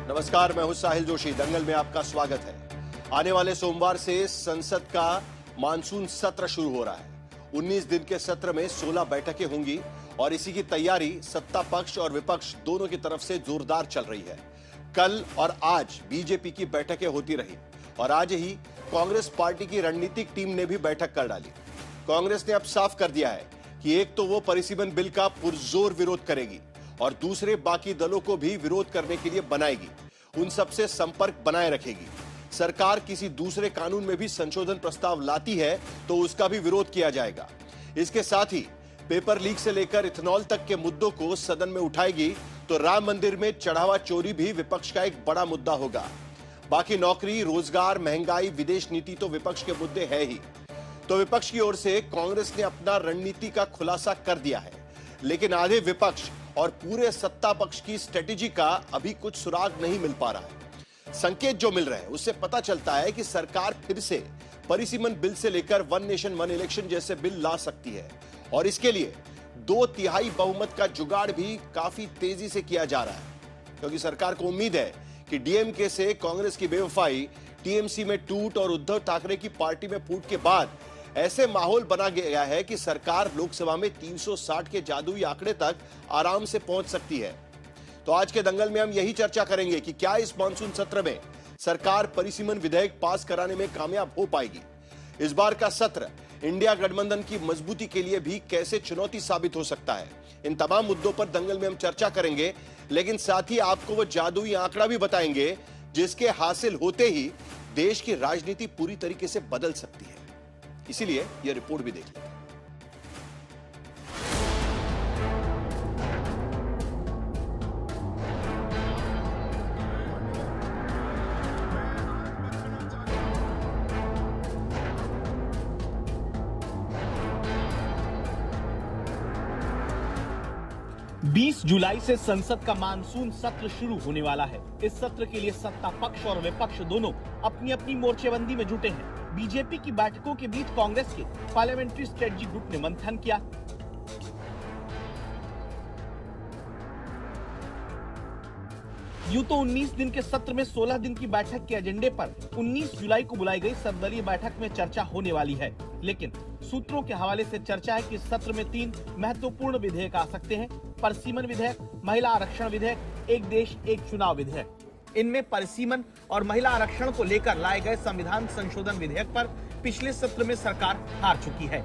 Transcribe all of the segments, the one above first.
नमस्कार, मैं हूं साहिल जोशी। दंगल में आपका स्वागत है। आने वाले सोमवार से संसद का मानसून सत्र शुरू हो रहा है। 19 दिन के सत्र में 16 बैठकें होंगी और इसी की तैयारी सत्ता पक्ष और विपक्ष दोनों की तरफ से जोरदार चल रही है। कल और आज बीजेपी की बैठकें होती रही और आज ही कांग्रेस पार्टी की रणनीतिक टीम ने भी बैठक कर डाली। कांग्रेस ने अब साफ कर दिया है कि एक तो वो परिसीमन बिल का पुरजोर विरोध करेगी और दूसरे बाकी दलों को भी विरोध करने के लिए बनाएगी, उन सबसे संपर्क बनाए रखेगी। सरकार किसी दूसरे कानून में भी संशोधन प्रस्ताव लाती है तो उसका भी विरोध किया जाएगा। इसके साथ ही पेपर लीक से लेकर इथेनॉल तक के मुद्दों को सदन में उठाएगी तो राम मंदिर में चढ़ावा चोरी भी विपक्ष का एक बड़ा मुद्दा होगा। बाकी नौकरी, रोजगार, महंगाई, विदेश नीति तो विपक्ष के मुद्दे है ही। तो विपक्ष की ओर से कांग्रेस ने अपना रणनीति का खुलासा कर दिया है, लेकिन आधे विपक्ष और पूरे सत्ता पक्ष की स्ट्रेटेजी का अभी कुछ सुराग नहीं मिल पा रहा है। संकेत जो मिल रहे हैं उससे पता चलता है कि सरकार फिर से परिसीमन बिल से लेकर वन नेशन वन इलेक्शन जैसे बिल ला सकती है और इसके लिए 2/3 बहुमत का जुगाड़ भी काफी तेजी से किया जा रहा है, क्योंकि सरकार को उम्मीद है कि डीएमके से कांग्रेस की बेवफाई, टीएमसी में टूट और उद्धव ठाकरे की पार्टी में फूट के बाद ऐसे माहौल बना गया है कि सरकार लोकसभा में 360 के जादुई आंकड़े तक आराम से पहुंच सकती है। तो आज के दंगल में हम यही चर्चा करेंगे कि क्या इस मानसून सत्र में सरकार परिसीमन विधेयक पास कराने में कामयाब हो पाएगी। इस बार का सत्र इंडिया गठबंधन की मजबूती के लिए भी कैसे चुनौती साबित हो सकता है। इन तमाम मुद्दों पर दंगल में हम चर्चा करेंगे, लेकिन साथ ही आपको वो जादुई आंकड़ा भी बताएंगे जिसके हासिल होते ही देश की राजनीति पूरी तरीके से बदल सकती है। इसीलिए यह रिपोर्ट भी देख लें। 20 जुलाई से संसद का मानसून सत्र शुरू होने वाला है। इस सत्र के लिए सत्ता पक्ष और विपक्ष दोनों अपनी अपनी मोर्चेबंदी में जुटे हैं। बीजेपी की बैठकों के बीच कांग्रेस के पार्लियामेंट्री स्ट्रेटजी ग्रुप ने मंथन किया। यूं तो 19 दिन के सत्र में 16 दिन की बैठक के एजेंडे पर 19 जुलाई को बुलाई गई सर्वदलीय बैठक में चर्चा होने वाली है, लेकिन सूत्रों के हवाले से चर्चा है कि इस सत्र में 3 महत्वपूर्ण विधेयक आ सकते हैं। परिसीमन विधेयक, महिला आरक्षण विधेयक, एक देश एक चुनाव विधेयक। इनमें परिसीमन और महिला आरक्षण को लेकर लाए गए संविधान संशोधन विधेयक पर पिछले सत्र में सरकार हार चुकी है।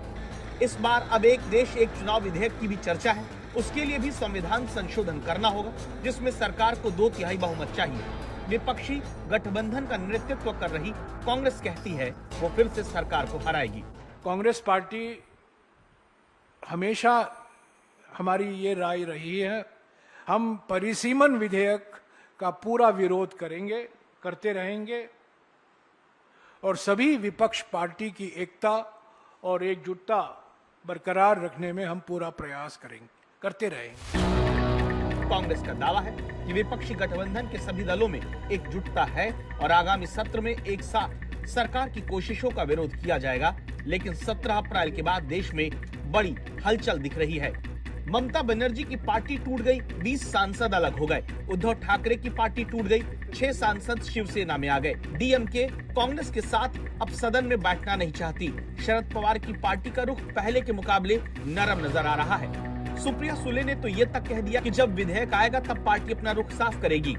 इस बार अब एक देश एक चुनाव विधेयक की भी चर्चा है। उसके लिए भी संविधान संशोधन करना होगा, जिसमें सरकार को 2/3 बहुमत चाहिए। विपक्षी गठबंधन का नेतृत्व कर रही कांग्रेस कहती है वो फिर से सरकार को हराएगी। कांग्रेस पार्टी हमेशा हमारी ये राय रही है, हम परिसीमन विधेयक का पूरा विरोध करेंगे, करते रहेंगे और सभी विपक्ष पार्टी की एकता और एकजुटता बरकरार रखने में हम पूरा प्रयास करते रहेंगे। कांग्रेस का दावा है कि विपक्षी गठबंधन के सभी दलों में एकजुटता है और आगामी सत्र में एक साथ सरकार की कोशिशों का विरोध किया जाएगा। लेकिन 17 अप्रैल के बाद देश में बड़ी हलचल दिख रही है। ममता बनर्जी की पार्टी टूट गई, 20 सांसद अलग हो गए। उद्धव ठाकरे की पार्टी टूट गई, 6 सांसद शिवसेना में आ गए। डीएमके कांग्रेस के साथ अब सदन में बैठना नहीं चाहती। शरद पवार की पार्टी का रुख पहले के मुकाबले नरम नजर आ रहा है। सुप्रिया सुले ने तो ये तक कह दिया कि जब विधेयक आएगा तब पार्टी अपना रुख साफ करेगी।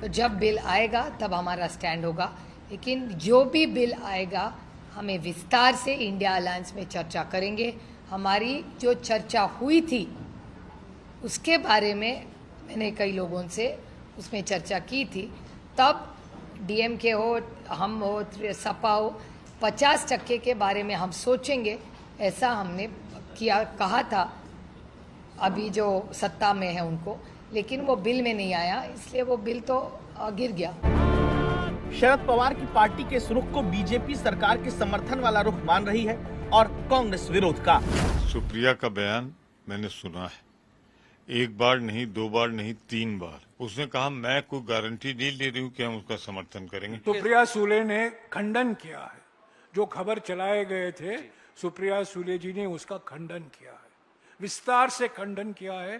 तो जब बिल आएगा तब हमारा स्टैंड होगा, लेकिन जो भी बिल आएगा हमें विस्तार से इंडिया अलायंस में चर्चा करेंगे। हमारी जो चर्चा हुई थी उसके बारे में मैंने कई लोगों से उसमें चर्चा की थी। तब डीएमके हो, हम हो, सपा हो, 50% के बारे में हम सोचेंगे, ऐसा हमने कहा था अभी जो सत्ता में है उनको, लेकिन वो बिल में नहीं आया, इसलिए वो बिल तो गिर गया। शरद पवार की पार्टी के इस रुख को बीजेपी सरकार के समर्थन वाला रुख मान रही है और कांग्रेस विरोध का। सुप्रिया का बयान मैंने सुना है, एक बार नहीं, 2 बार नहीं, 3 बार। उसने कहा मैं कोई गारंटी नहीं ले रही हूँ कि हम उसका समर्थन करेंगे। सुप्रिया सुले ने खंडन किया है, जो खबर चलाए गए थे सुप्रिया सुले जी ने उसका खंडन किया है, विस्तार से खंडन किया है।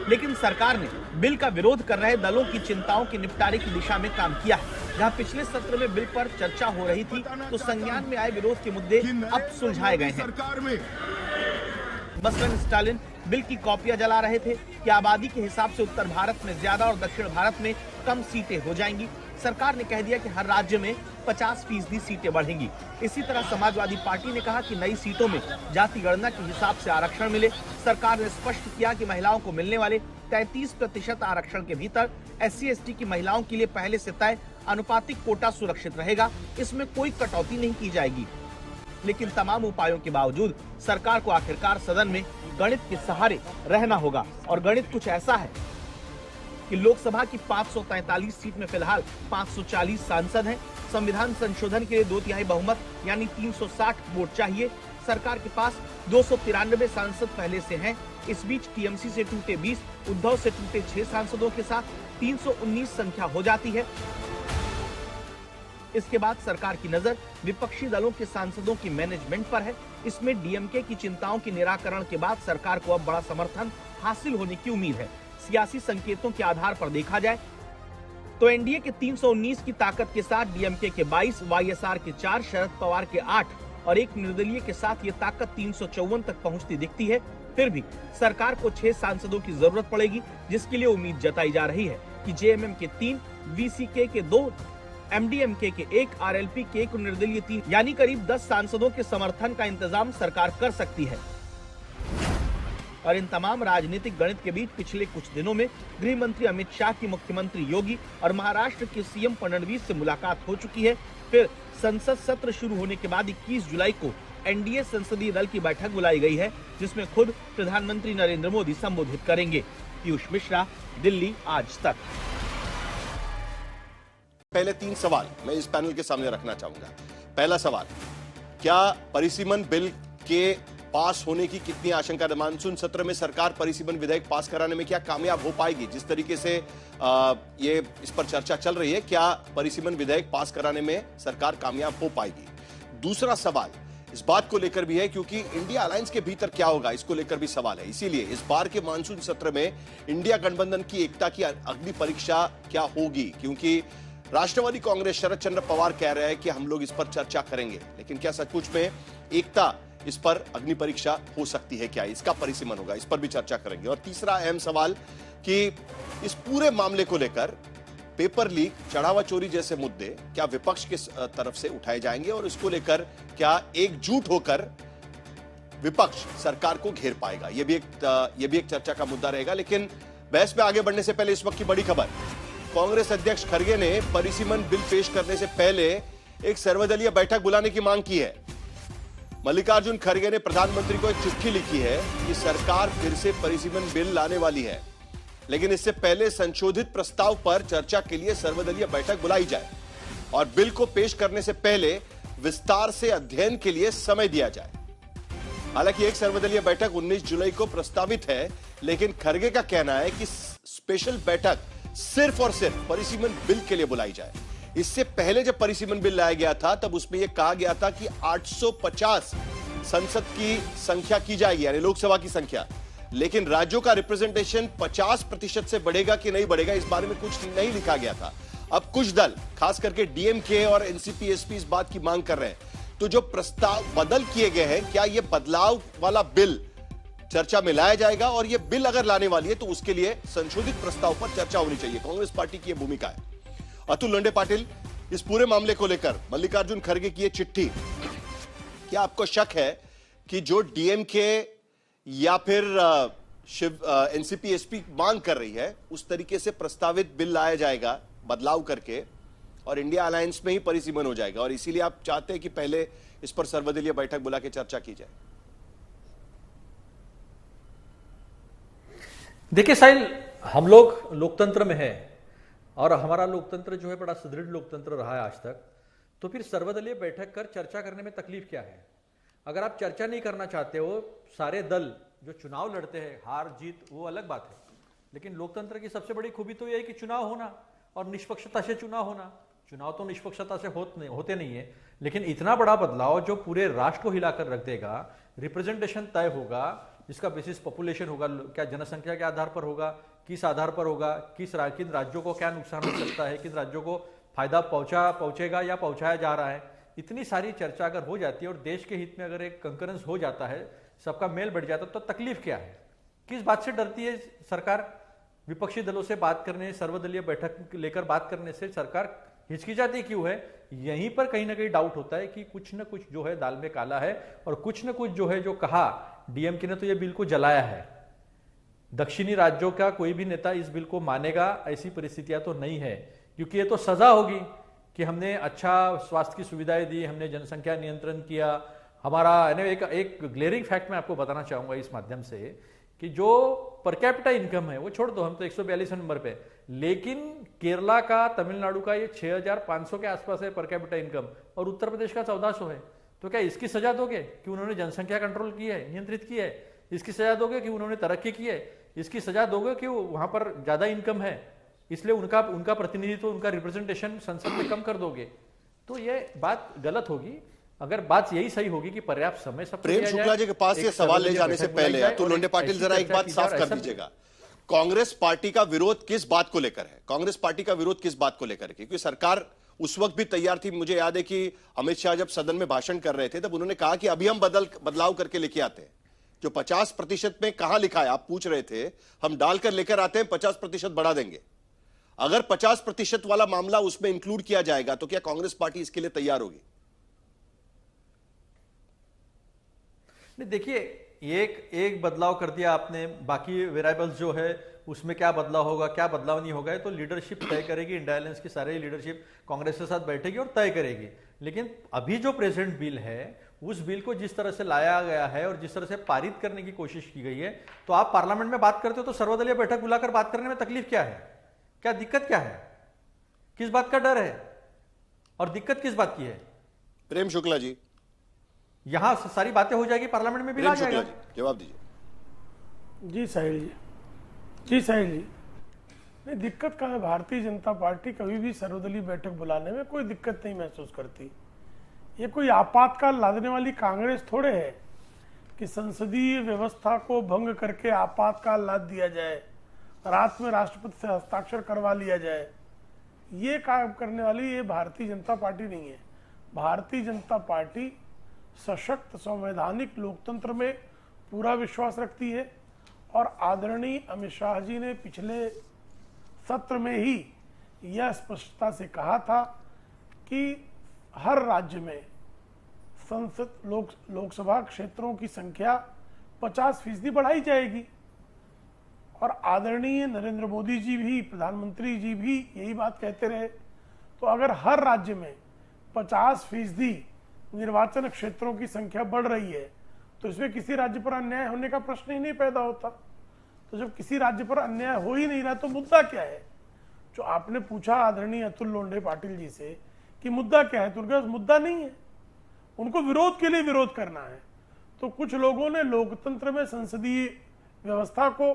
लेकिन सरकार ने बिल का विरोध कर रहे दलों की चिंताओं के निपटारे की दिशा में काम किया है। जहां पिछले सत्र में बिल पर चर्चा हो रही थी, तो संज्ञान में आए विरोध के मुद्दे अब सुलझाए गए हैं। मसलन स्टालिन बिल की कॉपियां जला रहे थे कि आबादी के हिसाब से उत्तर भारत में ज्यादा और दक्षिण भारत में कम सीटें हो जाएंगी। सरकार ने कह दिया कि हर राज्य में 50% सीटें बढ़ेंगी। इसी तरह समाजवादी पार्टी ने कहा कि नई सीटों में जाति गणना के हिसाब से आरक्षण मिले। सरकार ने स्पष्ट किया कि महिलाओं को मिलने वाले 33% आरक्षण के भीतर SC/ST की महिलाओं के लिए पहले से तय अनुपातिक कोटा सुरक्षित रहेगा, इसमें कोई कटौती नहीं की जाएगी। लेकिन तमाम उपायों के बावजूद सरकार को आखिरकार सदन में गणित के सहारे रहना होगा, और गणित कुछ ऐसा है कि लोकसभा की 543 सीट में फिलहाल 540 सांसद हैं। संविधान संशोधन के लिए 2/3 बहुमत यानी 360 वोट चाहिए। सरकार के पास 293 सांसद पहले से हैं। इस बीच टीएमसी से टूटे 20, उद्धव से टूटे 6 सांसदों के साथ 319 संख्या हो जाती है। इसके बाद सरकार की नजर विपक्षी दलों के सांसदों की मैनेजमेंट पर है। इसमें डीएमके की चिंताओं के निराकरण के बाद सरकार को अब बड़ा समर्थन हासिल होने की उम्मीद है। सियासी संकेतों के आधार पर देखा जाए तो एनडीए के 319 की ताकत के साथ डीएमके के 22, वाईएसआर के 4, शरद पवार के 8 और एक निर्दलीय के साथ ये ताकत 354 तक पहुंचती दिखती है। फिर भी सरकार को 6 सांसदों की जरूरत पड़ेगी, जिसके लिए उम्मीद जताई जा रही है कि जेएमएम के 3, वीसीके के 2, एमडीएमके के 1, आरएलपी के 1 और निर्दलीय 3 यानी करीब 10 सांसदों के समर्थन का इंतजाम सरकार कर सकती है। और इन तमाम राजनीतिक गणित के बीच पिछले कुछ दिनों में गृह मंत्री अमित शाह की मुख्यमंत्री योगी और महाराष्ट्र के सीएम फडणवीस से मुलाकात हो चुकी है। फिर संसद सत्र शुरू होने के बाद 21 जुलाई को एनडीए संसदीय दल की बैठक बुलाई गई है, जिसमें खुद प्रधानमंत्री नरेंद्र मोदी संबोधित करेंगे। पीयूष मिश्रा, दिल्ली, आज तक। पहले 3 सवाल मैं इस पैनल के सामने रखना चाहूंगा। पहला सवाल, क्या परिसीमन बिल के पास होने की कितनी आशंका है? मानसून सत्र में सरकार परिसीमन विधेयक पास कराने में क्या कामयाब हो पाएगी? जिस तरीके से ये इस पर चर्चा चल रही है, क्या परिसीमन विधेयक पास कराने में सरकार कामयाब हो पाएगी? दूसरा सवाल इस बात को लेकर भी है क्योंकि इंडिया अलायंस के भीतर क्या होगा, इसको लेकर भी सवाल है। इसीलिए इस बार के मानसून सत्र में इंडिया गठबंधन की एकता की अग्नि परीक्षा क्या होगी? क्योंकि राष्ट्रवादी कांग्रेस शरद चंद्र पवार कह रहे हैं कि हम लोग इस पर चर्चा करेंगे, लेकिन क्या सचमुच में एकता इस पर अग्नि परीक्षा हो सकती है? क्या इसका परिसीमन होगा? इस पर भी चर्चा करेंगे। और तीसरा अहम सवाल कि इस पूरे मामले को लेकर पेपर लीक, चढ़ावा चोरी जैसे मुद्दे क्या विपक्ष की तरफ से उठाए जाएंगे और इसको लेकर क्या एकजुट होकर विपक्ष सरकार को घेर पाएगा? यह भी एक चर्चा का मुद्दा रहेगा। लेकिन बहस में आगे बढ़ने से पहले इस वक्त की बड़ी खबर, कांग्रेस अध्यक्ष खड़गे ने परिसीमन बिल पेश करने से पहले एक सर्वदलीय बैठक बुलाने की मांग की है। मल्लिकार्जुन खड़गे ने प्रधानमंत्री को एक चिट्ठी लिखी है कि सरकार फिर से परिसीमन बिल लाने वाली है, लेकिन इससे पहले संशोधित प्रस्ताव पर चर्चा के लिए सर्वदलीय बैठक बुलाई जाए और बिल को पेश करने से पहले विस्तार से अध्ययन के लिए समय दिया जाए। हालांकि एक सर्वदलीय बैठक 19 जुलाई को प्रस्तावित है, लेकिन खड़गे का कहना है कि स्पेशल बैठक सिर्फ और सिर्फ परिसीमन बिल के लिए बुलाई जाए। इससे पहले जब परिसीमन बिल लाया गया था तब उसमें यह कहा गया था कि 850 संसद की संख्या की जाएगी, यानी लोकसभा की संख्या, लेकिन राज्यों का रिप्रेजेंटेशन 50% से बढ़ेगा कि नहीं बढ़ेगा इस बारे में कुछ नहीं लिखा गया था। अब कुछ दल, खास करके डीएमके और एनसीपी एसपी, इस बात की मांग कर रहे हैं। तो जो प्रस्ताव बदल किए गए हैं, क्या यह बदलाव वाला बिल चर्चा में लाया जाएगा? और यह बिल अगर लाने वाली है तो उसके लिए संशोधित प्रस्ताव पर चर्चा होनी चाहिए। कांग्रेस पार्टी की यह भूमिका है। अतुल लंडे पाटिल, इस पूरे मामले को लेकर मल्लिकार्जुन खड़गे की यह चिट्ठी, क्या आपको शक है कि जो डीएमके या फिर एनसीपी एसपी मांग कर रही है उस तरीके से प्रस्तावित बिल लाया जाएगा बदलाव करके और इंडिया अलायंस में ही परिसीमन हो जाएगा, और इसीलिए आप चाहते हैं कि पहले इस पर सर्वदलीय बैठक बुला के चर्चा की जाए? देखिए साहिल, हम लोग लोकतंत्र में हैं और हमारा लोकतंत्र जो है बड़ा सुदृढ़ लोकतंत्र रहा है आज तक, तो फिर सर्वदलीय बैठक कर चर्चा करने में तकलीफ क्या है? अगर आप चर्चा नहीं करना चाहते हो, सारे दल जो चुनाव लड़ते हैं, हार जीत वो अलग बात है, लेकिन लोकतंत्र की सबसे बड़ी खूबी तो यह है कि चुनाव होना और निष्पक्षता से चुनाव होना। चुनाव तो निष्पक्षता से होते नहीं है, लेकिन इतना बड़ा बदलाव जो पूरे राष्ट्र को हिलाकर रख देगा, रिप्रेजेंटेशन तय होगा, जिसका बेसिस पॉपुलेशन होगा, क्या जनसंख्या के आधार पर होगा, किस आधार पर होगा, किन राज्यों को क्या नुकसान हो सकता है, किन राज्यों को फायदा पहुंचेगा या पहुंचाया जा रहा है, इतनी सारी चर्चा अगर हो जाती है और देश के हित में अगर एक कंकरेंस हो जाता है, सबका मेल बढ़ जाता है, तो तकलीफ क्या है? किस बात से डरती है सरकार? विपक्षी दलों से बात करने, सर्वदलीय बैठक लेकर बात करने से सरकार हिचकिचाती क्यों है? यहीं पर कहीं ना कहीं डाउट होता है कि कुछ न कुछ जो है दाल में काला है, और कुछ न कुछ जो है, जो कहा डीएमके ने तो ये बिल को जलाया है, दक्षिणी राज्यों का कोई भी नेता इस बिल को मानेगा ऐसी परिस्थितियां तो नहीं है, क्योंकि ये तो सजा होगी कि हमने अच्छा स्वास्थ्य की सुविधाएं दी, हमने जनसंख्या नियंत्रण किया, हमारा एक ग्लेरिंग फैक्ट मैं आपको बताना चाहूंगा इस माध्यम से कि जो पर कैपिटा इनकम है वो छोड़ दो, हम तो 142 नंबर पे, लेकिन केरला का, तमिलनाडु का ये 6500 के आसपास है पर कैपिटा इनकम, और उत्तर प्रदेश का 1400 है। तो क्या इसकी सजा दोगे कि उन्होंने जनसंख्या कंट्रोल की है, नियंत्रित की है? इसकी सजा दोगे कि उन्होंने तरक्की की है? इसकी सजा दोगे कि वहां पर ज्यादा इनकम है इसलिए उनका प्रतिनिधित्व, उनका रिप्रेजेंटेशन संसद में कम कर दोगे? तो ये बात गलत होगी। अगर बात यही सही होगी कि पर्याप्त समय सब प्रेम शुक्ला जी के पास ये सवाल ले जाने से पहले अतुल लोंढे पाटिल जरा एक बात साफ कर दीजिएगा, कांग्रेस पार्टी का विरोध किस बात को लेकर है? कांग्रेस पार्टी का विरोध किस बात को लेकर है? क्योंकि सरकार उस वक्त भी तैयार थी, मुझे याद है कि अमित शाह जब सदन में भाषण कर रहे थे तब उन्होंने कहा कि अभी हम बदलाव करके लेके आते हैं। जो 50% में कहां लिखा है, आप पूछ रहे थे, हम डालकर लेकर आते हैं, 50% बढ़ा देंगे। अगर 50% वाला मामला उसमें इंक्लूड किया जाएगा तो क्या कांग्रेस पार्टी इसके लिए तैयार होगी? नहीं, देखिए, एक बदलाव कर दिया आपने, बाकी वेरिएबल्स जो है उसमें क्या बदलाव होगा, क्या बदलाव नहीं होगा, तो लीडरशिप तय करेगी। इंडिया अलायंस की सारी लीडरशिप कांग्रेस के साथ बैठेगी और तय करेगी। लेकिन अभी जो प्रेजेंट बिल है, उस बिल को जिस तरह से लाया गया है और जिस तरह से पारित करने की कोशिश की गई है, तो आप पार्लियामेंट में बात करते हो तो सर्वदलीय बैठक बुलाकर बात करने में तकलीफ क्या है? क्या दिक्कत क्या है? किस बात का डर है और दिक्कत किस बात की है? प्रेम शुक्ला जी, यहां सारी बातें हो जाएगी, पार्लियामेंट में भी ला जाएगा। जवाब दीजिए। जी साहिल जी, नहीं, दिक्कत कहाँ है? भारतीय जनता पार्टी कभी भी सर्वदलीय बैठक बुलाने में कोई दिक्कत नहीं महसूस करती। ये कोई आपातकाल लादने वाली कांग्रेस थोड़े है कि संसदीय व्यवस्था को भंग करके आपातकाल लाद दिया जाए, रात में राष्ट्रपति से हस्ताक्षर करवा लिया जाए। ये काम करने वाली ये भारतीय जनता पार्टी नहीं है। भारतीय जनता पार्टी सशक्त संवैधानिक लोकतंत्र में पूरा विश्वास रखती है, और आदरणीय अमित शाह जी ने पिछले सत्र में ही यह स्पष्टता से कहा था कि हर राज्य में संसद लोकसभा क्षेत्रों की संख्या 50% बढ़ाई जाएगी। और आदरणीय नरेंद्र मोदी जी भी, प्रधानमंत्री जी भी यही बात कहते रहे। तो अगर हर राज्य में 50% निर्वाचन क्षेत्रों की संख्या बढ़ रही है तो इसमें किसी राज्य पर अन्याय होने का प्रश्न ही नहीं पैदा होता। तो जब किसी राज्य पर अन्याय हो ही नहीं रहा तो मुद्दा क्या है? जो आपने पूछा आदरणीय अतुल लोंढे पाटिल जी से कि मुद्दा क्या है, तो उनके पास मुद्दा नहीं है, उनको विरोध के लिए विरोध करना है। तो कुछ लोगों ने लोकतंत्र में संसदीय व्यवस्था को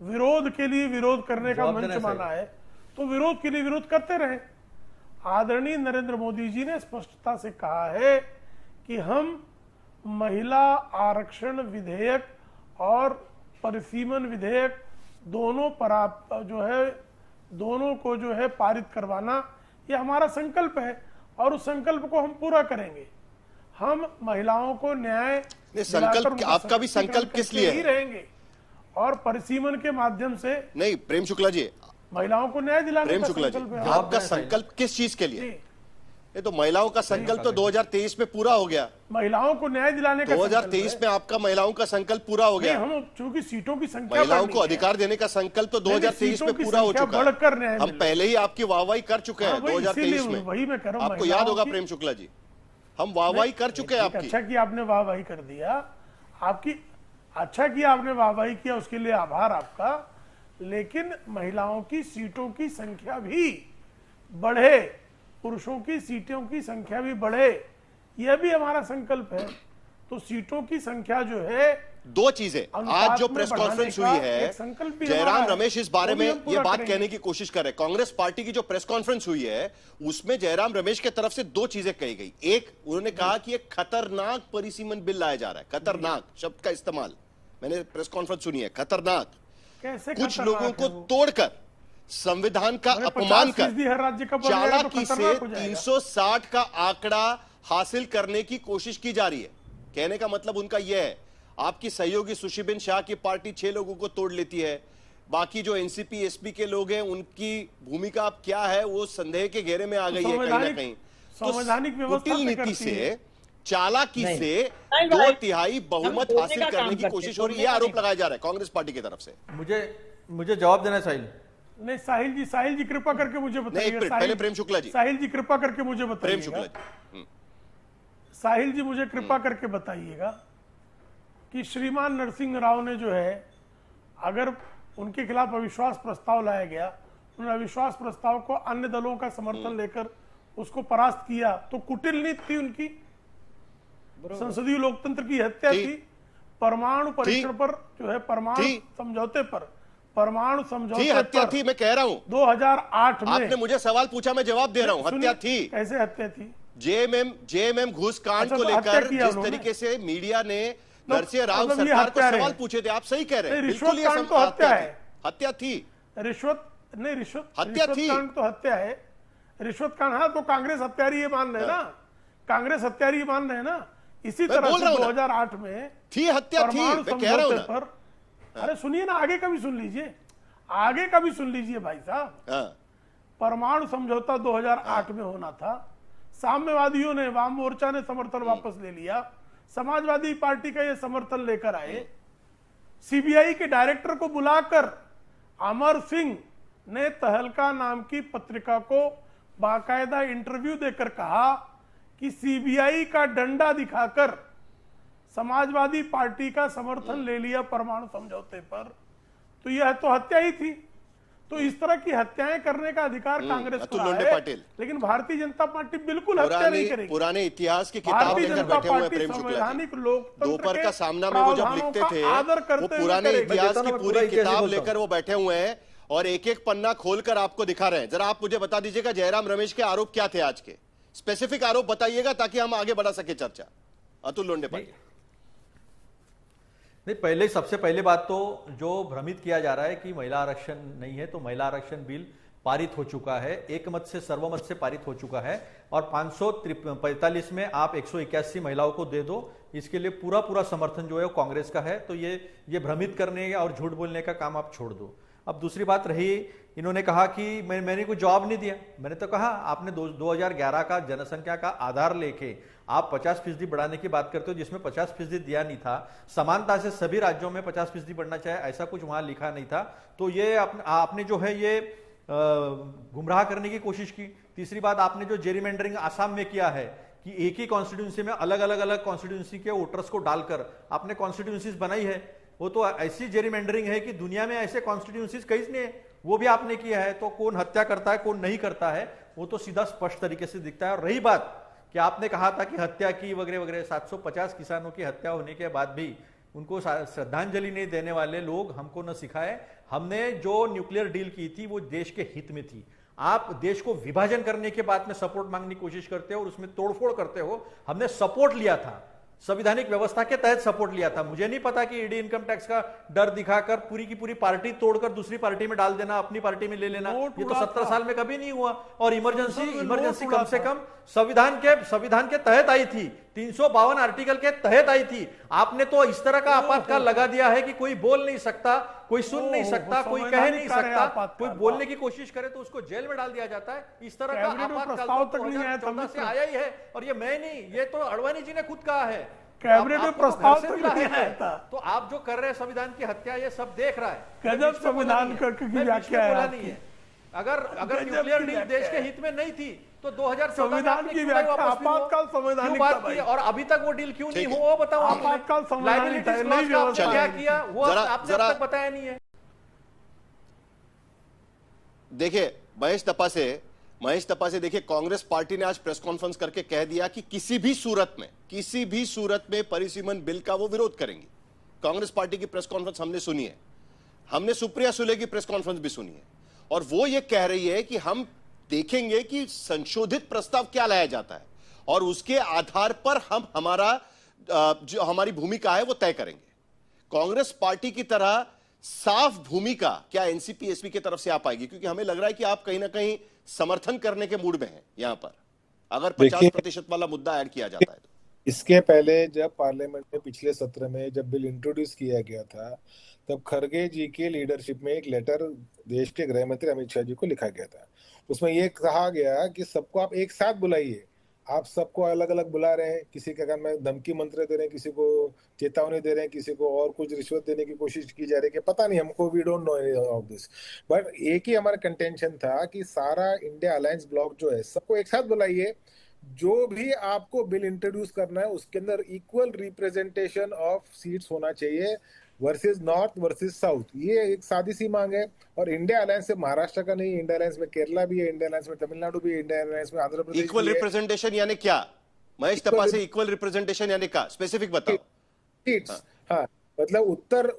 विरोध के लिए विरोध करने का मंच माना है, तो विरोध के लिए विरोध करते रहे। आदरणीय नरेंद्र मोदी जी ने स्पष्टता से कहा है कि हम महिला आरक्षण विधेयक और परिसीमन विधेयक दोनों को जो है पारित करवाना, यह हमारा संकल्प है और उस संकल्प को हम पूरा करेंगे। हम महिलाओं को न्याय संकल्प, आपका भी संकल्प किस लिए ही रहेंगे और परिसीमन के माध्यम से नहीं। प्रेम शुक्ला जी, महिलाओं को न्याय दिलाने प्रेम शुक्ला जी, आपका संकल्प किस चीज के लिए? ये तो महिलाओं का संकल्प तो 2023 में पूरा हो गया। महिलाओं को न्याय दिलाने का 2023 में आपका महिलाओं का संकल्प पूरा हो गया। हम चूंकि सीटों की संख्या, महिलाओं को अधिकार देने का संकल्प तो 2023 में पूरा हो चुका है। हम पहले ही आपकी वाहवाही कर चुके हैं 2023 में। वही मैं कह रहा हूं, आपको याद होगा प्रेम शुक्ला जी, हम वाहवाही कर चुके हैं आपकी। अच्छा कि आपने वाहवाही कर दिया, आपकी अच्छा किया आपने वाहवाही किया, उसके लिए आभार आपका। लेकिन महिलाओं की सीटों की संख्या भी बढ़े, पुरुषों की सीटों की संख्या भी बढ़े, यह भी हमारा संकल्प है। तो सीटों की संख्या जो है, दो चीजें आज जो प्रेस कॉन्फ्रेंस हुई है, जयराम रमेश इस बारे में ये बात कहने की कोशिश कर रहे हैं। कांग्रेस पार्टी की जो प्रेस कॉन्फ्रेंस हुई है उसमें जयराम रमेश की तरफ से दो चीजें कही गई। एक, उन्होंने कहा कि एक खतरनाक परिसीमन बिल लाया जा रहा है। खतरनाक शब्द का इस्तेमाल मैंने प्रेस कॉन्फ्रेंस सुनी है, खतरनाक। कैसे कुछ खतरनाक लोगों है को वो? तोड़कर अपमान का अरे अपमान 50% हर राज्य का कर बन जाएगा तो चालाकी से खतरनाक हो जाएगा। 360 का आंकड़ा हासिल करने की कोशिश की जा रही है। कहने का मतलब उनका यह है, आपकी सहयोगी सुशीबेन शाह की पार्टी 6 लोगों को तोड़ लेती है, बाकी जो एनसीपी एसपी के लोग हैं उनकी भूमिका अब क्या है वो संदेह के घेरे में आ गई है कहीं ना कहीं। संवैधानिक व्यवस्था कुटिल तय नीति करती से, है। चालाकी नहीं। से नहीं 2 भाई, तिहाई बहुमत हम हासिल बोलने का करने काम की करते कोशिश हैं, हो रही है, बोलने का आरोप नहीं। लगाया जा रहा है कांग्रेस पार्टी की तरफ से। मुझे जवाब देना है साहिल। नहीं साहिल जी कृपा करके मुझे नहीं, एक बताइए। मिनट, पहले प्रेम शुक्ला जी। साहिल जी कृपा करके मुझे प्रेम बताइएगा। शुक्ला जी। साहिल जी मुझे कृपा करके बताइएगा कि श्रीमान नरसिंह राव ने जो है, अगर उनके खिलाफ अविश्वास प्रस्ताव लाया गया, उन्होंने अविश्वास प्रस्ताव को अन्य दलों का समर्थन लेकर उसको परास्त किया, तो कुटिल नीति थी उनकी, संसदीय लोकतंत्र की हत्या थी। थी। परमाणु परीक्षण पर जो है, परमाणु थी। समझौते पर, परमाणु थी, समझौते हत्या पर थी, मैं कह रहा हूं। 2008 में आपने मुझे सवाल पूछा, मैं जवाब दे रहा हूं। हत्या सुनिए, थी। कैसे हत्या थी? जेएमएम घूस कांड अच्छा, को तो हत्या लेकर किया जिस उन्होंने। तरीके से मीडिया ने तो नरसिंह राव मतलब ये सरकार को हत्या सवाल है। पूछे थे, आप सही कह रहे हैं। नहीं, बिल्कुल ये रिश्वत कांड तो हत्या थी। है। हत्या थी। रिश्वत नहीं, रिश्वत हत्या थी। कांड तो हत्या है। रिश्वत कांड, हाँ, तो कांग्रेस हत्यारी ये मान रहे हैं ना, कांग्रेस हत्यारी ये मान रहे हैं ना। इसी मैं तरह बोल से रहा हूं ना। 2008 में थी, हत्या थी, परमाणु मैं कह रहा हूं समझौते ना। पर, अरे सुनिए ना, आगे का भी सुन लीजिए, आगे का भी सुन लीजिए भाई साहब। हाँ, परमाणु समझौता 2008 में होना था। साम्यवादियों ने, वाम मोर्चा ने समर्थन वापस ले लिया, समाजवादी पार्टी का ये समर्थन लेकर आए। सीबीआई के डायरेक्टर को बुलाकर अमर सिंह ने तहलका नाम की पत्रिका को बाकायदा इंटरव्यू देकर कहा कि सीबीआई का डंडा दिखाकर समाजवादी पार्टी का समर्थन ले लिया परमाणु समझौते पर, तो यह तो हत्या ही थी। तो इस तरह की हत्याएं करने का अधिकार कांग्रेस को अतुल रहा लोंढे है, पाटिल। लेकिन भारतीय जनता पार्टी बिल्कुल हत्या नहीं करेगी। पुराने इतिहास की किताब भारतीय लेकर जनता बैठे हुए हैं पार्टी प्रेम शुक्ला जी। संवैधानिक लोकतंत्र दोपहर के का सामना में वो जब प्रावधानों लिखते का थे, आदर वो करते हुए पुराने करेगी। इतिहास मैं की कहता हूं, पूरी पूरा इतिहास किताब बोलता लेकर वो बैठे हुए हैं और एक एक पन्ना खोलकर आपको दिखा रहे हैं। जरा आप मुझे बता दीजिएगा जयराम रमेश के आरोप क्या थे आज के, स्पेसिफिक आरोप बताइएगा ताकि हम आगे बढ़ा सके चर्चा। अतुल लोंढे पाटिल। नहीं, सबसे पहले बात तो जो भ्रमित किया जा रहा है कि महिला आरक्षण नहीं है, तो महिला आरक्षण बिल पारित हो चुका है, एकमत से सर्वमत से पारित हो चुका है, और 545 में आप 181 महिलाओं को दे दो, इसके लिए पूरा समर्थन जो है वो कांग्रेस का है। तो ये भ्रमित करने और झूठ बोलने का काम आप छोड़ दो। अब दूसरी बात रही, इन्होंने कहा कि मैंने कोई जवाब नहीं दिया। मैंने तो कहा आपने 2011 का जनसंख्या का आधार लेके आप 50% बढ़ाने की बात करते हो, जिसमें 50% दिया नहीं था। समानता से सभी राज्यों में 50% बढ़ना चाहिए, ऐसा कुछ वहां लिखा नहीं था। तो ये आपने जो है ये गुमराह करने की कोशिश की। तीसरी बात, आपने जो जेरीमेंडरिंग आसाम में किया है कि एक ही कॉन्स्टिट्यूंसी में अलग अलग कॉन्स्टिट्यूंसी के वोटर्स को डालकर आपने कॉन्स्टिट्यूंसीज बनाई है, वो तो ऐसी जेरीमेंडरिंग है कि दुनिया में ऐसे कॉन्स्टिट्यूंसीज कहीं नहीं है, वो भी आपने किया है। तो कौन हत्या करता है कौन नहीं करता है वो तो सीधा स्पष्ट तरीके से दिखता है। और रही बात कि आपने कहा था कि हत्या की वगैरह वगैरह, 750 किसानों की हत्या होने के बाद भी उनको श्रद्धांजलि नहीं देने वाले लोग हमको न सिखाए। हमने जो न्यूक्लियर डील की थी वो देश के हित में थी। आप देश को विभाजन करने के बाद में सपोर्ट मांगने की कोशिश करते हो और उसमें तोड़फोड़ करते हो। हमने सपोर्ट लिया था, संविधानिक व्यवस्था के तहत सपोर्ट लिया था। मुझे नहीं पता कि ईडी इनकम टैक्स का डर दिखाकर पूरी की पूरी पार्टी तोड़कर दूसरी पार्टी में डाल देना, अपनी पार्टी में ले लेना, ये तो 70 साल में कभी नहीं हुआ। और इमरजेंसी कम से कम संविधान के तहत आई थी, 352 आर्टिकल के तहत आई थी। आपने तो इस तरह का आपातकाल लगा दिया है कि कोई बोल नहीं सकता, कोई सुन नहीं सकता, कोई कह नहीं सकता, कोई बोलने की कोशिश करे तो उसको जेल में डाल दिया जाता है। इस तरह का आपातकाल तो 2014 से आया ही है। और ये मैं नहीं, ये तो अडवाणी जी ने खुद कहा है, कैबिनेट में प्रस्ताव तक नहीं आया था। तो आप जो कर रहे हैं संविधान की हत्या, ये सब देख रहा है। गजब संविधान की व्याख्या है नहीं है। अगर न्यूक्लियर डील देश के हित में नहीं थी तो 2014 संविधान की व्याख्या आपातकाल संवैधानिक बात की, और अभी तक वो डील क्यों नहीं हुआ वो बताओ। आपातकाल संवैधानिक क्या किया वो आपने अब तक बताया नहीं है। देखिए महेश तपा से देखिए, कांग्रेस पार्टी ने आज प्रेस कॉन्फ्रेंस करके कह दिया कि किसी भी सूरत में परिसीमन बिल का वो विरोध करेंगी। कांग्रेस पार्टी की प्रेस कॉन्फ्रेंस हमने सुनी है, हमने सुप्रिया सुले की प्रेस कॉन्फ्रेंस भी सुनी है, और वो ये कह रही है कि हम देखेंगे कि संशोधित प्रस्ताव क्या लाया जाता है और उसके आधार पर हम जो हमारी भूमिका है वो तय करेंगे। कांग्रेस पार्टी की तरह साफ भूमिका क्या एनसीपी एसपी की तरफ से आ पाएगी? क्योंकि हमें लग रहा है कि आप कहीं ना कहीं समर्थन करने के मूड में हैं यहां पर, अगर 50% वाला मुद्दा ऐड किया जाता है तो। इसके पहले जब पार्लियामेंट में पिछले सत्र में जब बिल इंट्रोड्यूस किया गया था, तब खड़गे जी के लीडरशिप में एक लेटर देश के गृह मंत्री अमित शाह जी को लिखा गया था। उसमें यह कहा गया कि सबको आप एक साथ बुलाइए। आप सबको अलग अलग बुला रहे हैं, किसी के में धमकी मंत्र दे रहे हैं, किसी को चेतावनी दे रहे हैं, किसी को और कुछ रिश्वत देने की कोशिश की जा रही है, पता नहीं हमको, we don't know any of this. But एक ही हमारा कंटेंशन था कि सारा इंडिया अलायंस ब्लॉक जो है सबको एक साथ बुलाइए। जो भी आपको बिल इंट्रोड्यूस करना है उसके अंदर इक्वल रिप्रेजेंटेशन ऑफ सीट्स होना चाहिए, वर्सेस नॉर्थ वर्सेस साउथ। ये एक सादी सी मांग है। और इंडिया अलायंस से महाराष्ट्र का नहीं, इंडिया अलायंस में केरला भी है, इंडिया अलायंस में तमिलनाडु भी है, इंडिया अलायंस में आंध्र प्रदेश। इक्वल रिप्रेजेंटेशन यानी क्या महेश तपा से? इक्वल रिप्रेजेंटेशन यानी क्या, स्पेसिफिक बताओ। हाँ, मतलब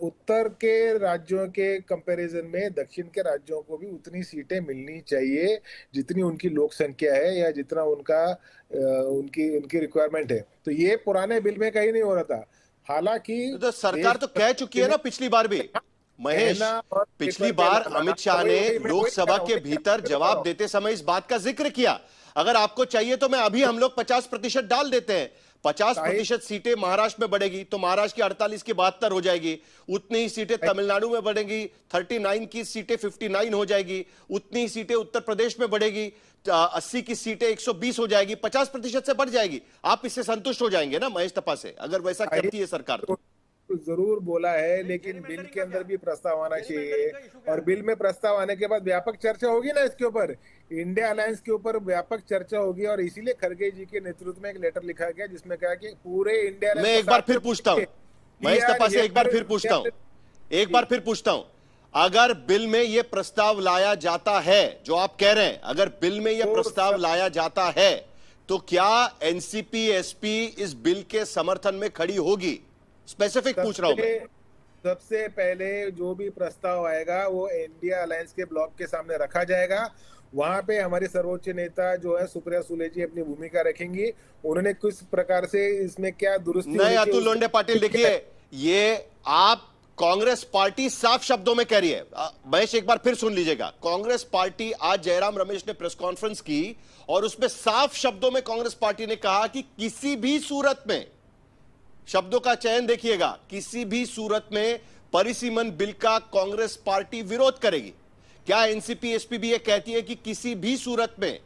उत्तर के राज्यों के कंपैरिजन में दक्षिण के राज्यों को भी उतनी सीटें मिलनी चाहिए जितनी उनकी लोक संख्या है या जितना उनकी रिक्वायरमेंट है। तो ये पुराने बिल में कहीं नहीं हो रहा था। हालांकि तो सरकार तो कह चुकी है ना पिछली बार भी महेश, पिछली बार अमित शाह ने लोकसभा के भीतर जवाब देते समय इस बात का जिक्र किया, अगर आपको चाहिए तो मैं अभी हम लोग 50% डाल देते हैं। 50% सीटें महाराष्ट्र में बढ़ेगी तो महाराष्ट्र की 48 की 72 हो जाएगी, उतनी ही सीटें तमिलनाडु में बढ़ेगी, 39 की सीटें 59 हो जाएगी, उतनी ही सीटें उत्तर प्रदेश में बढ़ेगी, 80 की सीटें 120 हो जाएगी, 50% से बढ़ जाएगी। आप इससे संतुष्ट हो जाएंगे ना महेश तपा से, अगर वैसा करती है सरकार तो? जरूर बोला है, लेकिन बिल के अंदर भी प्रस्ताव आना चाहिए, और बिल में प्रस्ताव आने के बाद व्यापक चर्चा होगी ना इसके ऊपर, इंडिया अलायंस के ऊपर व्यापक चर्चा होगी। और इसीलिए खड़गे जी के नेतृत्व में एक लेटर लिखा गया जिसमें कहा कि पूरे इंडिया, मैं एक बार फिर पूछता हूं महेश तपा से, एक बार फिर पूछता हूं, अगर बिल में यह प्रस्ताव लाया जाता है जो आप कह रहे हैं, अगर बिल में यह प्रस्ताव लाया जाता है तो क्या एनसीपी एसपी इस बिल के समर्थन में खड़ी होगी? स्पेसिफिक पूछ रहा हूं मैं। सबसे पहले जो भी प्रस्ताव आएगा वो इंडिया अलायंस के ब्लॉक के सामने रखा जाएगा। वहां पे हमारी सर्वोच्च नेता जो है सुप्रिया सुले जी अपनी भूमिका रखेंगी। उन्होंने किस प्रकार से इसमें क्या दुरुस्ती नहीं, अतुल लोंढे पाटिल, देखिए ये आप कांग्रेस पार्टी साफ शब्दों में कह रही है, महेश एक बार फिर सुन लीजिएगा। कांग्रेस पार्टी, आज जयराम रमेश ने प्रेस कॉन्फ्रेंस की और उसमें साफ शब्दों में कांग्रेस पार्टी ने कहा कि किसी भी सूरत में, शब्दों का चयन देखिएगा, किसी भी सूरत में परिसीमन बिल का कांग्रेस पार्टी विरोध करेगी। क्या एनसीपी एसपी भी यह कहती है कि किसी भी सूरत में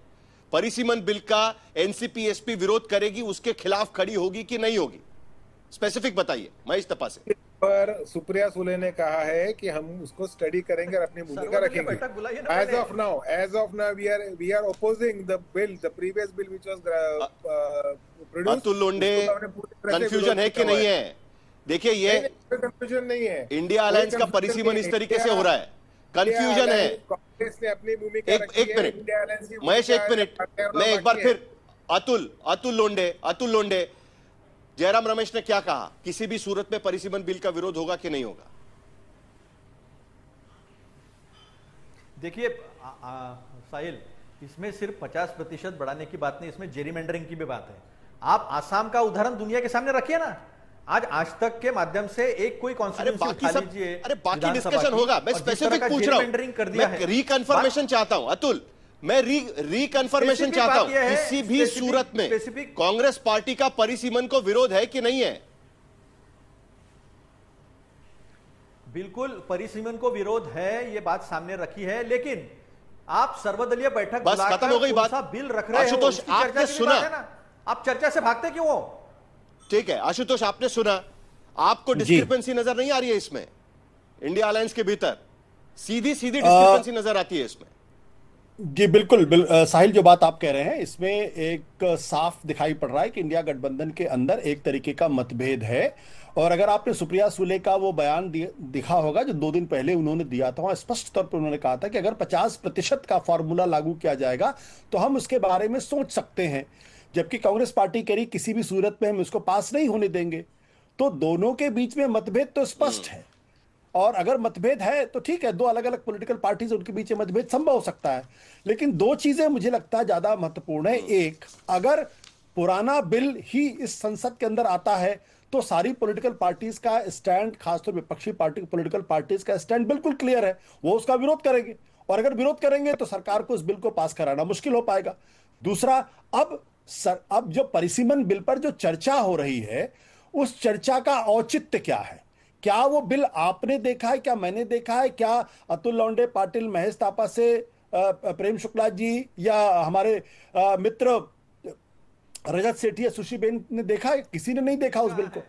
परिसीमन बिल का एनसीपी एसपी विरोध करेगी, उसके खिलाफ खड़ी होगी कि नहीं होगी? स्पेसिफिक बताइए महेश तपा से। पर सुप्रिया सुले ने कहा है कि हम उसको स्टडी करेंगे और अपनी भूमिका रखेंगे। As of now we are opposing the bill, the previous bill which was produced. Atul Londhe, confusion है कि नहीं है? देखिए ये कंफ्यूजन नहीं है, इंडिया अलायंस का परिसीमन इस तरीके से हो रहा है, कंफ्यूजन है। कांग्रेस ने अपनी भूमिका रखी है, एक मिनट महेश, एक मिनट, मैं एक बार फिर अतुल लोंढे, जयराम रमेश ने क्या कहा, किसी भी सूरत में परिसीमन बिल का विरोध होगा कि नहीं होगा? देखिए साहिल, इसमें सिर्फ 50% बढ़ाने की बात नहीं, इसमें जेरीमेंडरिंग की भी बात है। आप आसाम का उदाहरण दुनिया के सामने रखिए ना। आज तक के माध्यम से एक कोई कॉन्स्टिट्यूएंसी उठा लीजिए, बाकी डिस्कशन होगा। मैं स्पेसिफिक पूछ रहा हूं, मैं रिकन्फर्मेशन चाहता हूं अतुल, मैं रिकन्फर्मेशन चाहता हूं, किसी भी सूरत में कांग्रेस पार्टी का परिसीमन को विरोध है कि नहीं है? बिल्कुल परिसीमन को विरोध है, ये बात सामने रखी है, लेकिन आप सर्वदलीय बैठक बस खत्म हो गई बात। बिल रख रहे हो, आशुतोष आपने सुना, आप चर्चा से भागते क्यों हो? ठीक है आशुतोष, आपने सुना, आपको डिस्क्रिपेंसी नजर नहीं आ रही है इसमें? इंडिया अलायंस के भीतर सीधी डिस्क्रिपेंसी नजर आती है इसमें? जी बिल्कुल, साहिल जो बात आप कह रहे हैं इसमें एक साफ दिखाई पड़ रहा है कि इंडिया गठबंधन के अंदर एक तरीके का मतभेद है। और अगर आपने सुप्रिया सुले का वो बयान दिखा होगा जो 2 दिन पहले उन्होंने दिया था, वहां स्पष्ट तौर पर उन्होंने कहा था कि अगर 50% का फॉर्मूला लागू किया जाएगा तो हम उसके बारे में सोच सकते हैं, जबकि कांग्रेस पार्टी कह रही किसी भी सूरत में हम इसको पास नहीं होने देंगे। तो दोनों के बीच में मतभेद तो स्पष्ट है, और अगर मतभेद है तो ठीक है, 2 अलग अलग पॉलिटिकल पार्टीज उनके बीच में मतभेद संभव हो सकता है, लेकिन 2 चीजें मुझे लगता है ज्यादा महत्वपूर्ण है। एक, अगर पुराना बिल ही इस संसद के अंदर आता है तो सारी पॉलिटिकल पार्टीज का स्टैंड, खासतौर विपक्षी पार्टी पॉलिटिकल पार्टीज का स्टैंड बिल्कुल क्लियर है, वो उसका विरोध करेंगे, और अगर विरोध करेंगे तो सरकार को इस बिल को पास कराना मुश्किल हो पाएगा। दूसरा, अब जो परिसीमन बिल पर जो चर्चा हो रही है, उस चर्चा का औचित्य क्या है? क्या वो बिल आपने देखा है, क्या मैंने देखा है, क्या अतुल लौंडे पाटिल, महेश तापा से प्रेम शुक्ला जी या हमारे मित्र रजत सेठी या सुश्री बेन ने देखा है? किसी ने नहीं देखा उस बिल को।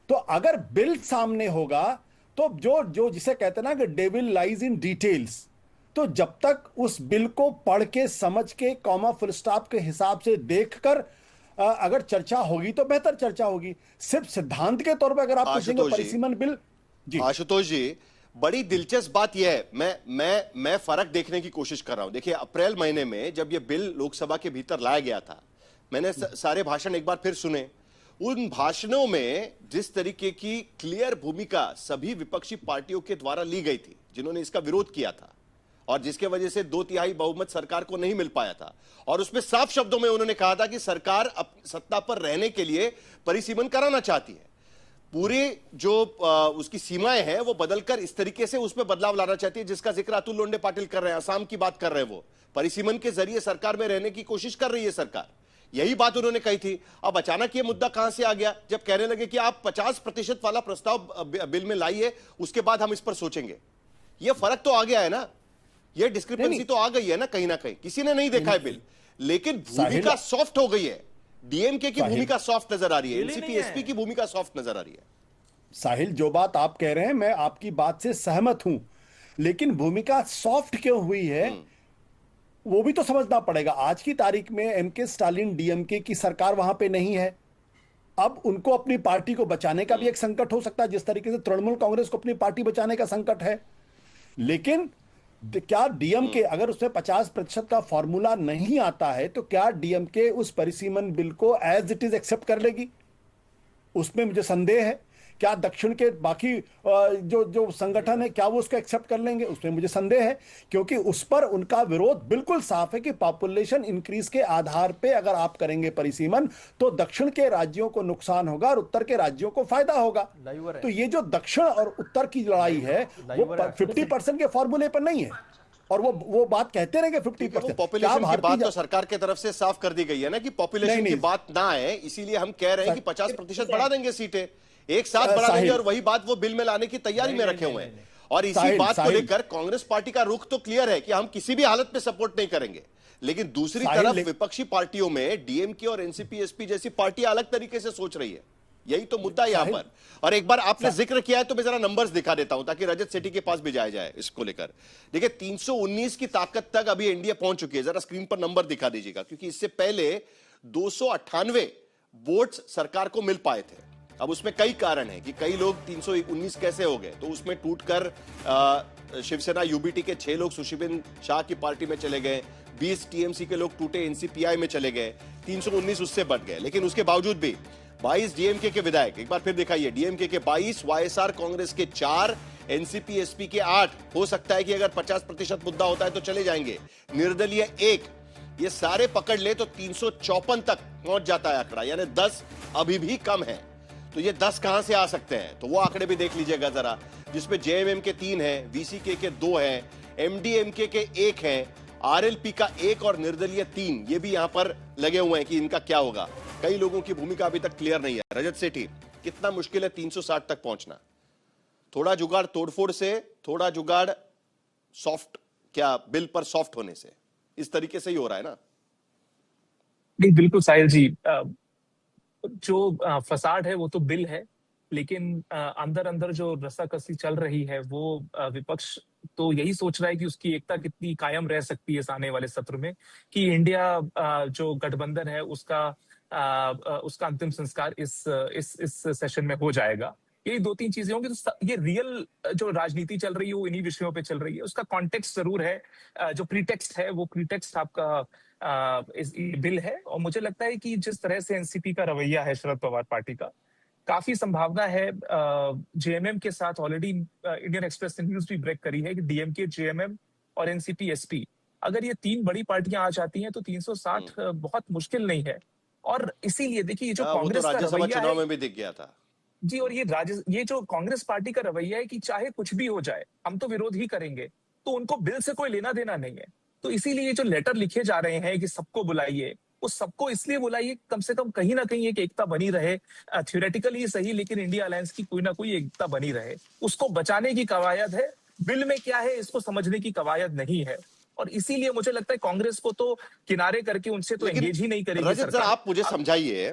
तो अगर बिल सामने होगा तो जो जो जिसे कहते हैं ना कि डेविल लाइज इन डिटेल्स, तो जब तक उस बिल को पढ़ के समझ के कॉमा फुल स्टॉप के हिसाब से देखकर अगर चर्चा होगी तो बेहतर चर्चा होगी। सिर्फ सिद्धांत के तौर पर अगर आप पूछेंगे परिसीमन बिल जी। आशुतोष जी, बड़ी दिलचस्प बात यह है, मैं फर्क देखने की कोशिश कर रहा हूं। देखिए, अप्रैल महीने में जब यह बिल लोकसभा के भीतर लाया गया था, मैंने सारे भाषण एक बार फिर सुने। उन भाषणों में जिस तरीके की क्लियर भूमिका सभी विपक्षी पार्टियों के द्वारा ली गई थी जिन्होंने इसका विरोध किया था, और जिसके वजह से 2/3 बहुमत सरकार को नहीं मिल पाया था, और उसमें साफ शब्दों में उन्होंने कहा था कि सरकार सत्ता पर रहने के लिए परिसीमन कराना चाहती है। पूरी जो उसकी सीमाएं हैं वो बदलकर इस तरीके से उसमें बदलाव लाना चाहती है जिसका जिक्र अतुल लोंडे पाटिल कर रहे हैं, असम की बात कर रहे हैं। वो परिसीमन के जरिए सरकार में रहने की कोशिश कर रही है सरकार, यही बात उन्होंने कही थी। अब अचानक ये मुद्दा कहां से आ गया, जब कहने लगे कि आप 50% वाला प्रस्ताव बिल में लाइए, उसके बाद हम इस पर सोचेंगे। ये फर्क तो आ गया है ना, ये डिस्क्रिपेंसी तो आ गई है ना कहीं किसी ने नहीं देखा है बिल, लेकिन भूमिका सॉफ्ट हो गई है। डीएमके की भूमिका सॉफ्ट नजर आ रही है, एनसीपी एसपी की भूमिका सॉफ्ट नजर आ रही है। साहिल, जो बात आप कह रहे हैं मैं आपकी बात से सहमत हूं, लेकिन भूमिका सॉफ्ट क्यों हुई है वो भी तो समझना पड़ेगा। आज की तारीख में एमके स्टालिन डीएमके की सरकार वहां पे नहीं है। अब उनको अपनी पार्टी को बचाने का भी एक संकट हो सकता है, जिस तरीके से तृणमूल कांग्रेस को अपनी पार्टी बचाने का संकट है। लेकिन क्या डीएमके, अगर उसमें 50% का फॉर्मूला नहीं आता है, तो क्या डीएमके उस परिसीमन बिल को एज इट इज एक्सेप्ट कर लेगी? उसमें मुझे संदेह है। क्या दक्षिण के बाकी जो संगठन है क्या वो उसको एक्सेप्ट कर लेंगे? उसमें मुझे संदेह है, क्योंकि उस पर उनका विरोध बिल्कुल साफ है कि पॉपुलेशन इंक्रीज के आधार पे अगर आप करेंगे परिसीमन तो दक्षिण के राज्यों को नुकसान होगा और उत्तर के राज्यों को फायदा होगा। तो ये जो दक्षिण और उत्तर की लड़ाई है वो 50% के फॉर्मूले पर नहीं है, और वो बात कहते रहेंगे 50%। पॉपुलेशन की बात तो सरकार की तरफ से साफ कर दी गई है ना कि पॉपुलेशन की बात ना है, इसीलिए हम कह रहे हैं कि 50% बढ़ा देंगे सीटें, एक साथ बढ़ा देंगे, और वही बात वो बिल में लाने की तैयारी में रखे हुए हैं। और इसी बात को लेकर कांग्रेस पार्टी का रुख तो क्लियर है कि हम किसी भी हालत में सपोर्ट नहीं करेंगे, लेकिन दूसरी तरफ विपक्षी पार्टियों में डीएमके और एनसीपी एसपी जैसी पार्टियां अलग तरीके से सोच रही है। यही तो मुद्दा है यहां पर। और एक बार आपने जिक्र किया है तो मैं जरा नंबर्स दिखा देता हूं ताकि रजत सेठी के पास भी जाया जाए इसको लेकर। देखिए, 319 की ताकत तक अभी एनडीए पहुंच चुकी है। जरा स्क्रीन पर नंबर दिखा दीजिएगा, क्योंकि इससे पहले 298 वोट्स सरकार को मिल पाए थे। अब उसमें कई कारण हैं कि कई लोग 319 कैसे हो गए, तो उसमें टूटकर शिवसेना यूबीटी के 6 लोग सुशीबेन शाह की पार्टी में चले गए, 20 टीएमसी के लोग टूटे एनसीपीआई में चले गए, 319 उससे बढ़ गए। लेकिन उसके बावजूद भी 22 डीएमके के विधायक, एक बार फिर दिखाइए, डीएमके के 22, वाईएसआर कांग्रेस के 4, एनसीपी एसपी के 8। हो सकता है कि अगर 50% मुद्दा होता है तो चले जाएंगे, निर्दलीय 1। ये सारे पकड़ ले तो 354 तक पहुंच जाता है आंकड़ा, यानी 10 अभी भी कम है। तो ये 10 कहां से आ सकते हैं, तो वो आंकड़े भी देख लीजिएगा जरा, जिसमें जेएमएम के 3 हैं, वीसीके के 2 हैं, एमडीएमके के 1 हैं, आरएलपी का 1 और निर्दलीय 3। ये भी यहां पर लगे हुए हैं कि इनका क्या होगा। कई लोगों की भूमिका अभी तक क्लियर नहीं है। रजत सेठी, कितना मुश्किल है 360 तक पहुंचना? थोड़ा जुगाड़ तोड़फोड़ से, थोड़ा जुगाड़ सॉफ्ट, क्या बिल पर सॉफ्ट होने से, इस तरीके से ही हो रहा है ना? नहीं, बिल्कुल साहिल जी, जो फसाड है वो तो बिल है, लेकिन अंदर अंदर जो रस्साकसी चल रही है वो विपक्ष तो यही सोच रहा है कि उसकी एकता कितनी कायम रह सकती है इस आने वाले सत्र में, कि इंडिया जो गठबंधन है उसका अंतिम संस्कार इस सेशन में हो जाएगा। यही 2-3 चीजें होंगी। तो ये रियल जो राजनीति चल रही है वो इन्हीं विषयों पे चल रही है। उसका कॉन्टेक्स्ट जरूर है, जो प्रीटेक्स्ट है वो प्रीटेक्स्ट आपका इस बिल है। और मुझे लगता है कि जिस तरह से एनसीपी का रवैया है शरद पवार पार्टी का, काफी संभावना है। जेएमएम के साथ ऑलरेडी इंडियन एक्सप्रेस ने न्यूज भी ब्रेक करी है कि डीएमके, जेएमएम और एनसीपी एसपी, अगर ये 3 बड़ी पार्टियां आ जाती हैं तो 360 बहुत मुश्किल नहीं है। और इसीलिए देखिए, ये जो कांग्रेस का रवैया चुनाव में भी दिख गया था, जी, और ये जो कांग्रेस पार्टी का रवैया है कि चाहे कुछ भी हो जाए, हम तो विरोध ही करेंगे, तो उनको बिल से कोई लेना देना नहीं है। तो इसीलिए जो लेटर लिखे जा रहे हैं कि सबको बुलाइए, वो सबको इसलिए बुलाइए कम से कम कहीं ना कहीं एक एकता बनी रहे, थ्योरेटिकली सही, लेकिन इंडिया अलायंस की कोई ना कोई एकता बनी रहे। उसको बचाने की कवायद है, बिल में क्या है इसको समझने की कवायद नहीं है। और इसीलिए मुझे लगता है कांग्रेस को तो किनारे करके उनसे तो एंगेज ही नहीं करेगी रजत, जरा आप मुझे समझाइए,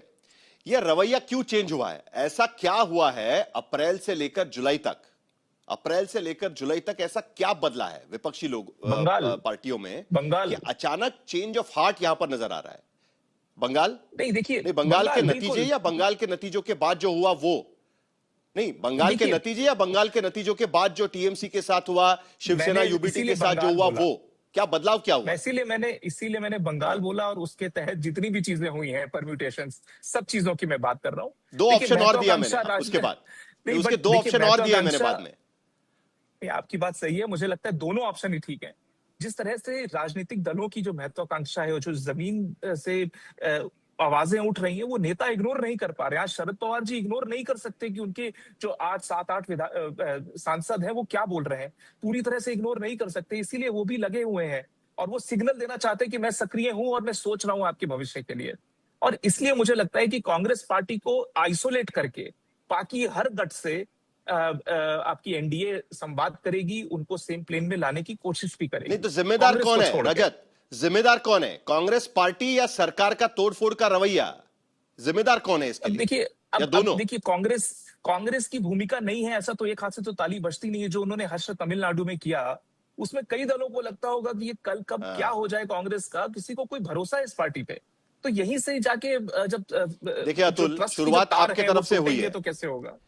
यह रवैया क्यों चेंज हुआ है? ऐसा क्या हुआ है अप्रैल से लेकर जुलाई तक? अप्रैल से लेकर जुलाई तक ऐसा क्या बदला है विपक्षी लोग पार्टियों में कि अचानक चेंज ऑफ हार्ट यहां पर नजर आ रहा है? बंगाल नहीं, देखिए, नहीं, बंगाल के नतीजे या बंगाल के नतीजों के बाद जो हुआ वो नहीं, बंगाल के नतीजे या बंगाल के नतीजों के बाद जो टीएमसी के साथ हुआ, शिवसेना यूबीटी के साथ जो हुआ, वो क्या बदलाव क्या हुआ? इसीलिए मैंने बंगाल बोला, और उसके तहत जितनी भी चीजें हुई हैं, परम्यूटेशंस, सब चीजों की मैं बात कर रहा हूं। दो ऑप्शन और दिया मैंने उसके बाद, उसके दो ऑप्शन और दिए मैंने बाद में। आपकी बात सही है, मुझे लगता है दोनों ऑप्शन ही ठीक है। जिस तरह से राजनीतिक दलों की जो महत्वाकांक्षा है और जो जमीन से आवाजें उठ रही हैं, वो नेता इग्नोर नहीं कर पा रहे। आज शरद पवार जी इग्नोर नहीं कर सकते कि उनके जो 8-7-8 सांसद हैं वो क्या बोल रहे हैं, पूरी तरह से इग्नोर नहीं कर सकते। इसीलिए वो भी लगे हुए हैं और वो सिग्नल देना चाहते हैं कि मैं सक्रिय हूं और मैं सोच रहा हूं आपके भविष्य के लिए। और इसलिए मुझे लगता है कि कांग्रेस पार्टी को आइसोलेट करके बाकी हर गठ से आपकी एनडीए संवाद करेगी, उनको सेम प्लेन में लाने की कोशिश भी करेगी। नहीं तो जिम्मेदार कौन है रजत? जिम्मेदार कौन है? कांग्रेस पार्टी या सरकार का तोड़फोड़ का रवैया? जिम्मेदार कौन है इसके लिए? देखिए, अब देखिए, कांग्रेस की भूमिका नहीं है ऐसा तो एक हाथ से तो ताली बजती नहीं है। जो उन्होंने हर्ष तमिलनाडु में किया, उसमें कई दलों को लगता होगा कि ये कल कब क्या हो जाए कांग्रेस का, किसी को कोई भरोसा है इस पार्टी पे? तो यहीं से जाके जब देखिए अतुल, शुरुआत आपकी तरफ से हुई है तो कैसे होगा?